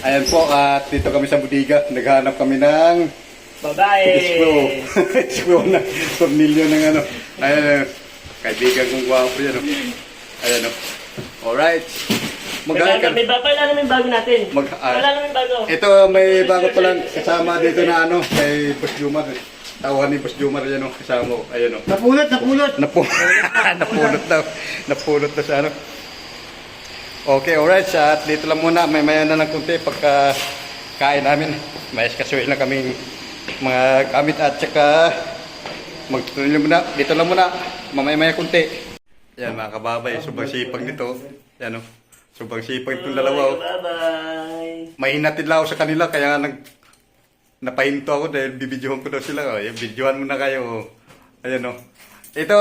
Ayan po, at dito kami sa budiga. Naghanap kami ng Babae! Isklo na tornilyo ng ano. Ayan, kaibigan kong gwapo yan. Ayan o. Alright. May bago natin. Wala namin bago. Ito, may bago pa lang kasama dito na ano, kay Boss Jumar. Tawahan ni Boss Jumar yan o, kasama ko. Ayan o. Napulot! Napulot daw. Napulot daw sa ano. Okay, alright. At dito lang muna. May maya na ng kunti pagka kain namin. May kasuhin na kaming mga gamit at saka magtuloy muna. Dito lang muna. Mamaya-maya kunti. Yan mga kababay. Sobrang sipag nito. Yan o. Sobrang sipag itong dalawa o. Bye-bye! Mahinatid lang ako sa kanila. Kaya napahinto ako dahil bibidyohan ko daw sila. O. Bidyohan mo na kayo. O. Ayan o. Ito,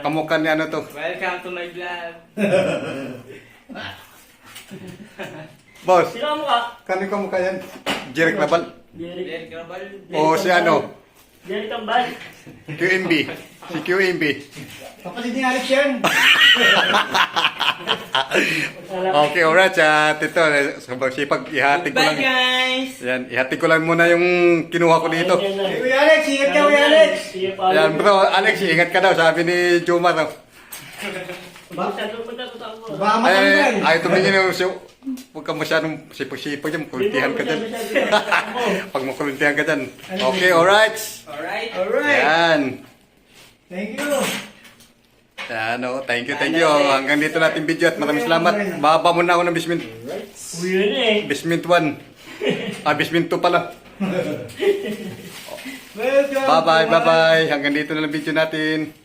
kamukha ni ano to. Welcome to my vlog! Boss, Sino ka mukha? kani kamukha yan? Jeric Labal? Jerry Cabal? O si ano? Jerry Tambal? QMB. Si QMB. Kapatid ni Alex yan! Okay, alright. At ito, sobrang sipag. Ihatid ko lang. Bye guys! Yan, ihatid ko lang muna yung kinuha ko dito. Kuya Alex! Ingat ka, Kuya Alex! Yan, bro. Alex, ingat ka daw. Sabi ni Jumar. Oh. Baka matanggal! Ay, tumingin yung huwag ka masyadong sipag-sipag dyan. Kultihan ka dyan. Pag makultihan ka dyan. Okay, alright. Alright! Yan. Thank you! Yan, oh. Thank you. Hanggang dito natin video at maraming salamat. Bababa muna ako ng basement. Uwi na eh! Basement 1. Basement 2 pala. Welcome! Bye-bye. Hanggang dito na lang video natin.